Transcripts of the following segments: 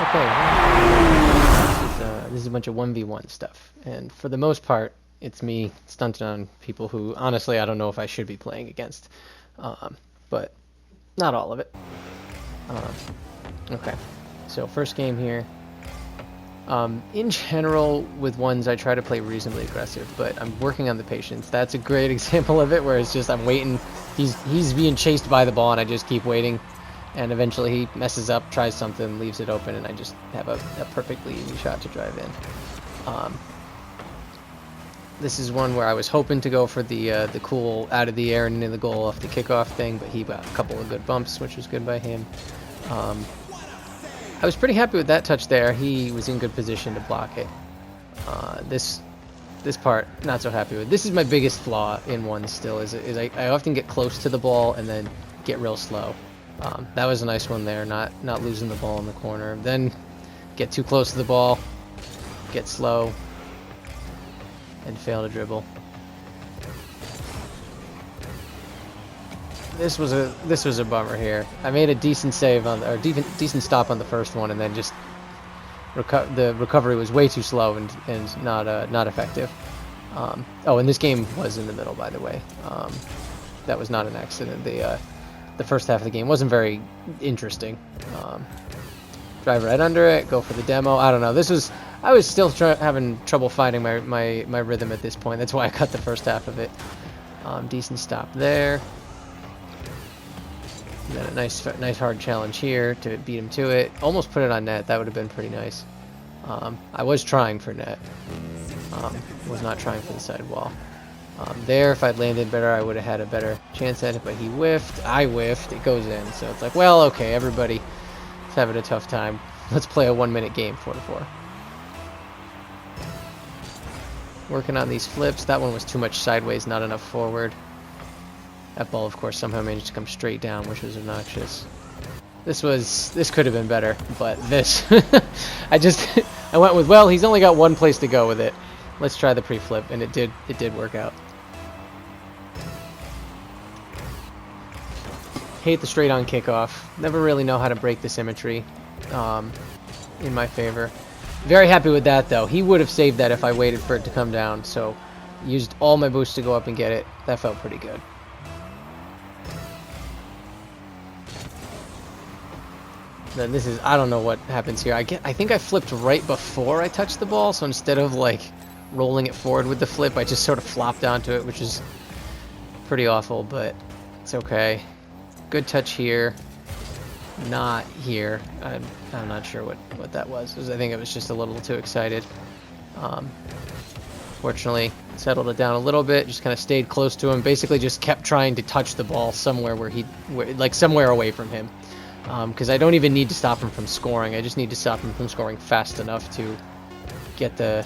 Okay, this is a bunch of 1v1 stuff, and for the most part, it's me stunting on people who, honestly, I don't know if I should be playing against, but not all of it. Um, okay, so first game here. In general, with ones, I try to play reasonably aggressive, but I'm working on the patience. That's a great example of it, where it's just I'm waiting. He's being chased by the ball, and I just keep waiting. And eventually he messes up, tries something, leaves it open, and I just have a perfectly easy shot to drive in. This is one where I was hoping to go for the cool out of the air and into the goal off the kickoff thing, but he got a couple of good bumps, which was good by him. I was pretty happy with that touch there. He was in good position to block it. This part, not so happy with. This is my biggest flaw in ones still, is I often get close to the ball and then get real slow. That was a nice one there, not losing the ball in the corner. Then get too close to the ball, get slow, and fail to dribble. This was a bummer here. I made a decent save on, or decent stop on the first one, and then just the recovery was way too slow and not effective. Oh, and this game was in the middle, by the way. That was not an accident. The first half of the game wasn't very interesting. Drive right under it, go for the demo. I don't know. I was still having trouble finding my rhythm at this point. That's why I cut the first half of it. Decent stop there. And then a nice hard challenge here to beat him to it. Almost put it on net. That would have been pretty nice. I was trying for net. Was not trying for the side wall. There, if I'd landed better, I would have had a better chance at it, but he whiffed. I whiffed. It goes in. So it's like, well, okay, everybody's having a tough time. Let's play a 1-minute game, 4-4. Working on these flips. That one was too much sideways, not enough forward. That ball, of course, somehow managed to come straight down, which was obnoxious. This could have been better, but this, I went with, well, he's only got one place to go with it. Let's try the pre-flip, and it did work out. Hate the straight-on kickoff. Never really know how to break the symmetry in my favor. Very happy with that, though. He would have saved that if I waited for it to come down, so used all my boost to go up and get it. That felt pretty good. Then this is, I don't know what happens here. I think I flipped right before I touched the ball, so instead of like rolling it forward with the flip, I just sort of flopped onto it, which is pretty awful, but it's okay. Good touch here. Not here. I'm not sure what that was. I think I was just a little too excited. Fortunately, settled it down a little bit. Just kind of stayed close to him. Basically, just kept trying to touch the ball somewhere like somewhere away from him. Because I don't even need to stop him from scoring. I just need to stop him from scoring fast enough to get to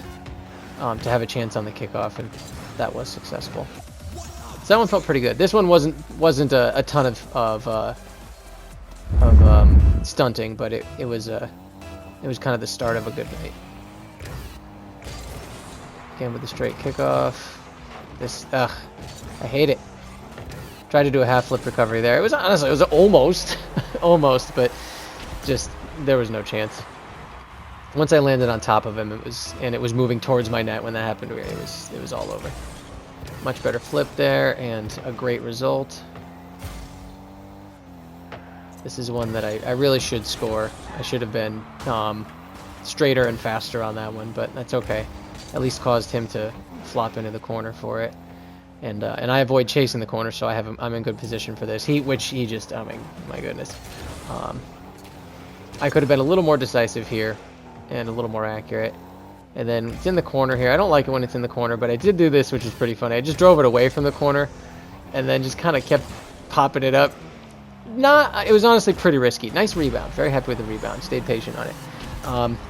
have a chance on the kickoff, and that was successful. So that one felt pretty good. This one wasn't a ton of stunting, but it was kind of the start of a good night. Again with the straight kickoff. I hate it. Tried to do a half flip recovery there. It was almost, almost, but just there was no chance. Once I landed on top of him, it was moving towards my net when that happened. It was all over. Much better flip there, and a great result. This is one that I really should score. I should have been straighter and faster on that one, but that's okay. At least caused him to flop into the corner for it. And I avoid chasing the corner, so I'm in good position for this. Which he just, oh my goodness. I could have been a little more decisive here and a little more accurate. And then it's in the corner here. I don't like it when it's in the corner, but I did do this, which is pretty funny. I just drove it away from the corner and then just kind of kept popping it up. It was honestly pretty risky. Nice rebound. Very happy with the rebound. Stayed patient on it.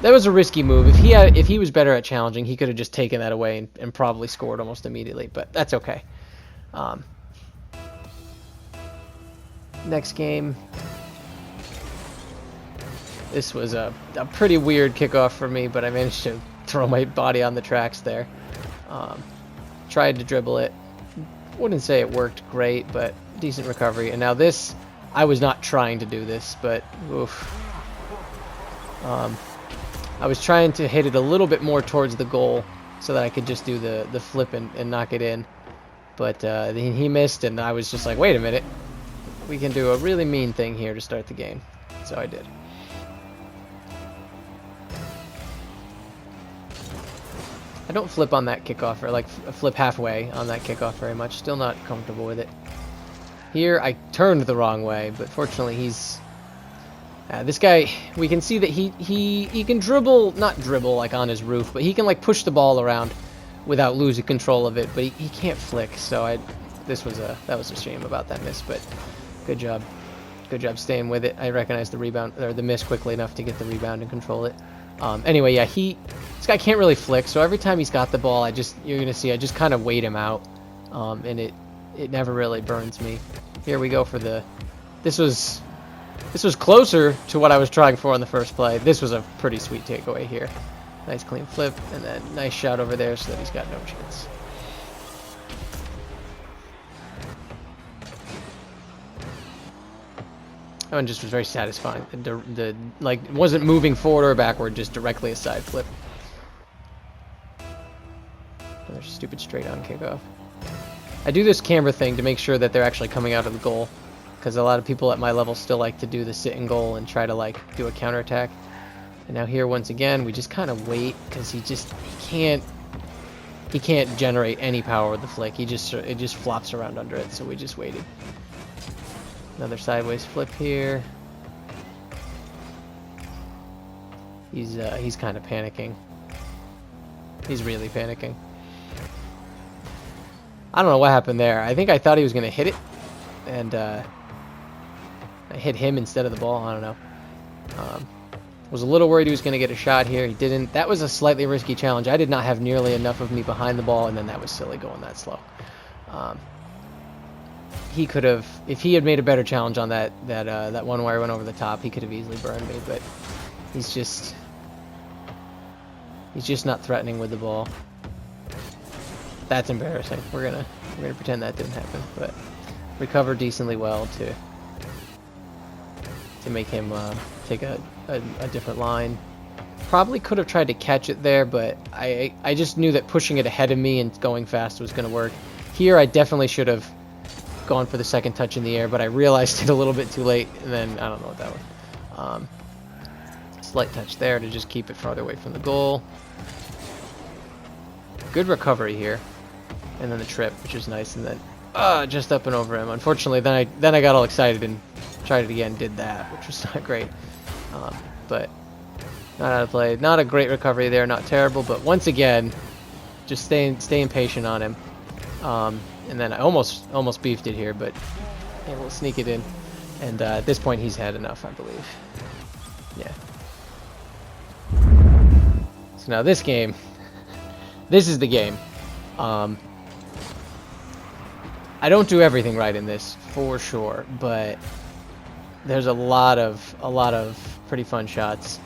That was a risky move. If he was better at challenging, he could have just taken that away and probably scored almost immediately, but that's okay. Next game. This was a pretty weird kickoff for me, but I managed to throw my body on the tracks there. Tried to dribble it. Wouldn't say it worked great, but decent recovery. And now this, I was not trying to do this, but oof. I was trying to hit it a little bit more towards the goal so that I could just do the flip and knock it in. But he missed, and I was just like, wait a minute. We can do a really mean thing here to start the game. So I did. I don't flip on that kickoff, or like flip halfway on that kickoff very much. Still not comfortable with it. Here, I turned the wrong way, but fortunately he's... this guy, we can see that he can dribble, not dribble like on his roof, but he can like push the ball around without losing control of it, but he can't flick, so that was a shame about that miss, but good job staying with it. I recognized the rebound, or the miss quickly enough to get the rebound and control it. Anyway, yeah, this guy can't really flick, so every time he's got the ball, you're gonna see I just kind of wait him out, and it never really burns me. Here we go for this was closer to what I was trying for in the first play. This was a pretty sweet takeaway here. Nice clean flip, and then nice shot over there so that he's got no chance. That one just was very satisfying. Like, it wasn't moving forward or backward, just directly a side flip. Another stupid straight on kickoff. I do this camera thing to make sure that they're actually coming out of the goal, because a lot of people at my level still like to do the sit in goal and try to like do a counterattack. And now here once again we just kind of wait, because he can't generate any power with the flick. It just flops around under it, so we just waited. Another sideways flip here. He's kind of panicking. He's really panicking. I don't know what happened there. I think I thought he was gonna hit it, and I hit him instead of the ball. I don't know. Was a little worried he was going to get a shot here. He didn't. That was a slightly risky challenge. I did not have nearly enough of me behind the ball, and then that was silly going that slow. He could have, if he had made a better challenge on that one where I went over the top, he could have easily burned me. But he's just not threatening with the ball. That's embarrassing. We're gonna pretend that didn't happen, but recover decently well to make him take a different line. Probably could have tried to catch it there, but I just knew that pushing it ahead of me and going fast was going to work. Here I definitely should have gone for the second touch in the air, but I realized it a little bit too late, and then I don't know what that was. Slight touch there to just keep it farther away from the goal. Good recovery here, and then the trip, which is nice, and then just up and over him. Unfortunately, then I got all excited and tried it again, did that, which was not great. But not out of play. Not a great recovery there, not terrible, but once again, just staying patient on him. And then I almost beefed it here, but able to sneak it in. And at this point, he's had enough, I believe. Yeah. So now this game, this is the game. I don't do everything right in this, for sure, but there's a lot of pretty fun shots.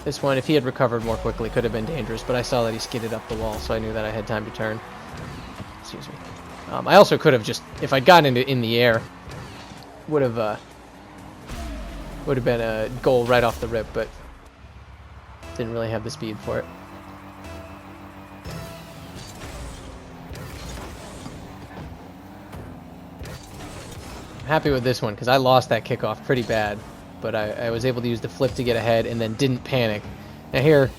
This one, if he had recovered more quickly, could have been dangerous, but I saw that he skidded up the wall, so I knew that I had time to turn. Excuse me. I also could have just, if I'd gotten in the air, would have been a goal right off the rip, but didn't really have the speed for it. I'm happy with this one because I lost that kickoff pretty bad, but I was able to use the flip to get ahead and then didn't panic. Now here,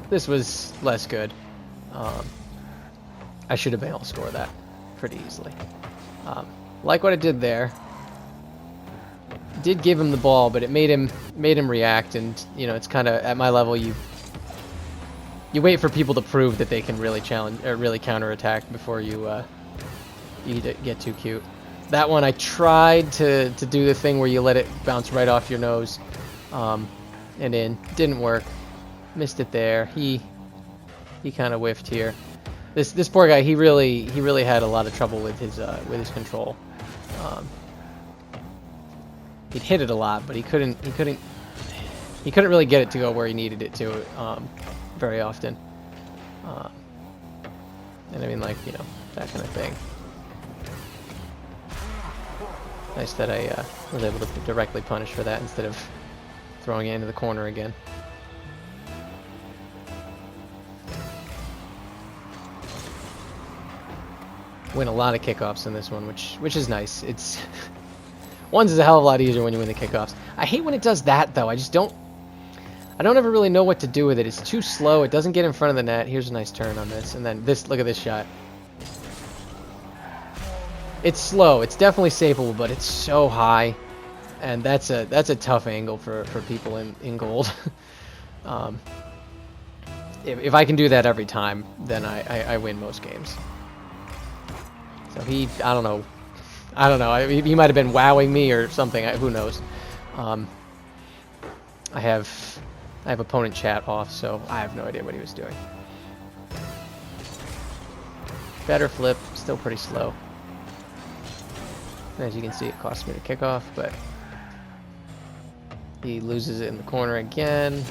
this was less good. I should have been able to score that pretty easily. Like what I did there. Did give him the ball, but it made him react, and you know, it's kind of at my level. You wait for people to prove that they can really challenge or really counterattack before you get too cute. That one I tried to do the thing where you let it bounce right off your nose, and in. Didn't work. Missed it there. He kind of whiffed here. This poor guy. He really had a lot of trouble with his control. He'd hit it a lot, but he couldn't really get it to go where he needed it to very often. And I mean, like, you know, that kind of thing. Nice that I was able to directly punish for that instead of throwing it into the corner again. Win a lot of kickoffs in this one, which is nice. It's ones is a hell of a lot easier when you win the kickoffs. I hate when it does that though. I don't ever really know what to do with it. It's too slow. It doesn't get in front of the net. Here's a nice turn on this, and then this. Look at this shot. It's slow. It's definitely saveable, but it's so high, and that's a tough angle for people in gold. If I can do that every time, then I win most games. So I don't know. He might have been wowing me or something. Who knows? I have opponent chat off, so I have no idea what he was doing. Better flip, still pretty slow. As you can see, it cost me the kickoff, but he loses it in the corner again.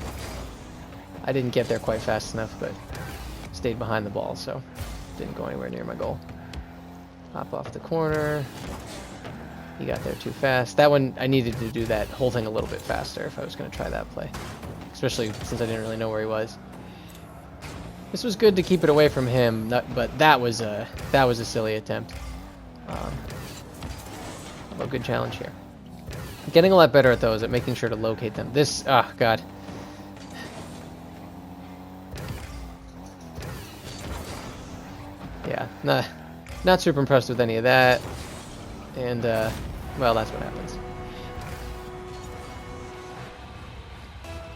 I didn't get there quite fast enough, but stayed behind the ball, so didn't go anywhere near my goal. Pop off the corner. He got there too fast. That one, I needed to do that whole thing a little bit faster if I was going to try that play, especially since I didn't really know where he was. This was good to keep it away from him, but that was a silly attempt. A good challenge here. Getting a lot better at those, at making sure to locate them. This, oh god. Yeah, not super impressed with any of that. And, well, that's what happens.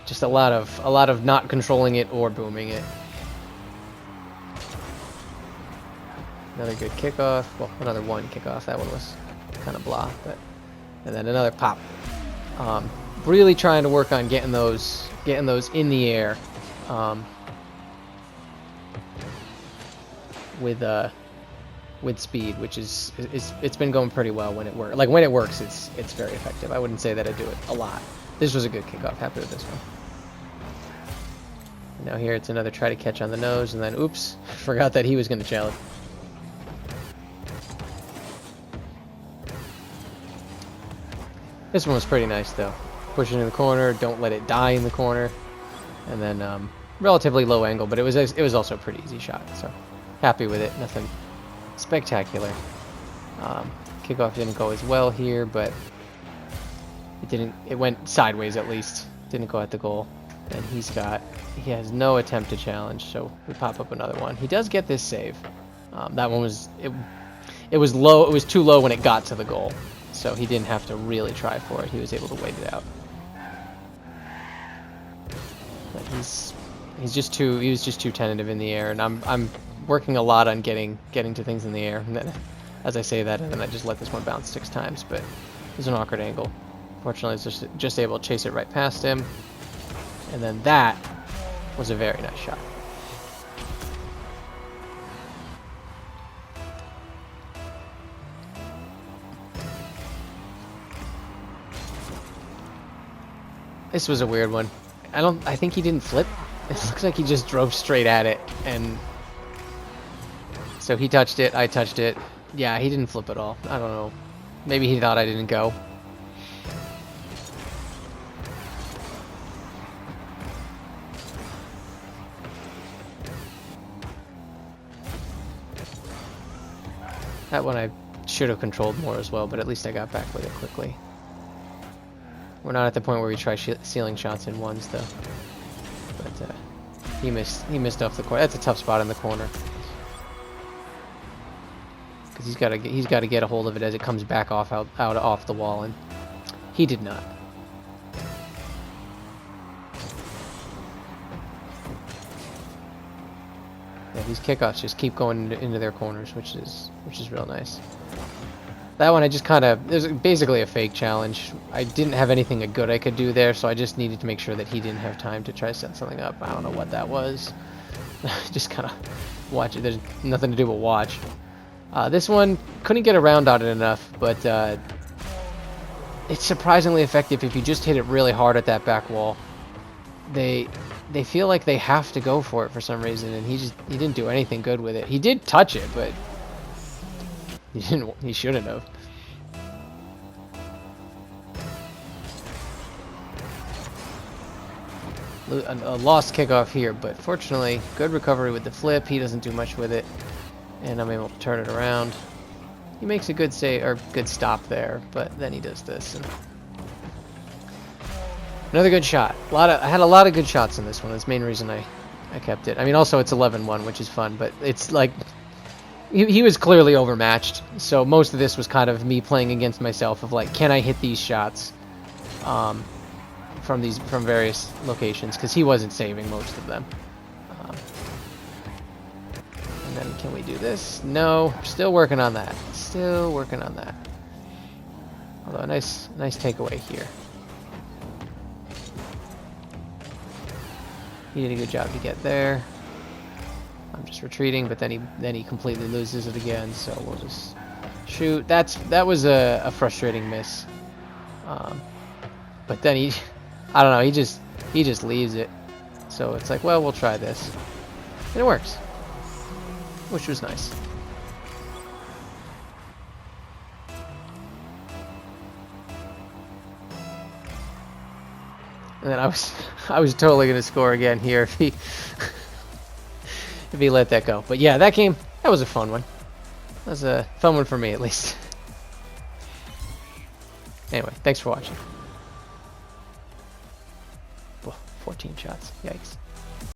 Just a lot of not controlling it or booming it. Another good kickoff. Well, another one kickoff. That one was kind of blah, but and then another pop. Really trying to work on getting those in the air with speed, which is it's been going pretty well when it works. Like when it works, it's very effective. I wouldn't say that I do it a lot. This was a good kickoff. Happy with this one. And now here it's another try to catch on the nose, and then oops, forgot that he was going to challenge. This one was pretty nice though. Push it in the corner, don't let it die in the corner, and then relatively low angle, but it was also a pretty easy shot. So happy with it. Nothing spectacular. Kickoff didn't go as well here, but it went sideways at least. Didn't go at the goal, and he has no attempt to challenge. So we pop up another one. He does get this save. That one was it was low. It was too low when it got to the goal. So he didn't have to really try for it. He was able to wait it out. But he was just too tentative in the air, and I'm working a lot on getting to things in the air. And then, as I say that, and then I just let this one bounce 6 times. But it was an awkward angle. Fortunately, I was just able to chase it right past him. And then that was a very nice shot. This was a weird one. I think he didn't flip. It looks like he just drove straight at it, and so he touched it, I touched it. Yeah, he didn't flip at all. I don't know. Maybe he thought I didn't go. That one I should have controlled more as well, but at least I got back with it quickly. We're not at the point where we try sealing shots in ones, though. But he missed off the corner. That's a tough spot in the corner, because he's got to get a hold of it as it comes back off off the wall, and he did not. Yeah, these kickoffs just keep going into their corners, which is real nice. That one, it was basically a fake challenge. I didn't have anything good I could do there, so I just needed to make sure that he didn't have time to try to set something up. I don't know what that was. Just kind of watch it. There's nothing to do but watch. This one, couldn't get around on it enough, but it's surprisingly effective if you just hit it really hard at that back wall. They feel like they have to go for it for some reason, and he didn't do anything good with it. He did touch it, but he shouldn't have. a lost kickoff here, but fortunately, good recovery with the flip. He doesn't do much with it, and I'm able to turn it around. He makes a good save or good stop there, but then he does this. And another good shot. I had a lot of good shots in this one. That's the main reason I kept it. I mean, also it's 11-1, which is fun, but it's like he was clearly overmatched. So most of this was kind of me playing against myself of like, can I hit these shots from various locations? Because he wasn't saving most of them. And then can we do this? No, still working on that. Still working on that. Although a nice takeaway here. He did a good job to get there. I'm just retreating, but then he completely loses it again. So we'll just shoot. That was a frustrating miss. But then I don't know. He just leaves it. So it's like, well, we'll try this, and it works, which was nice. And then I was totally gonna score again here if he if he let that go. But yeah, that was a fun one. That was a fun one for me at least. Anyway, thanks for watching. Whoa, 14 shots. Yikes.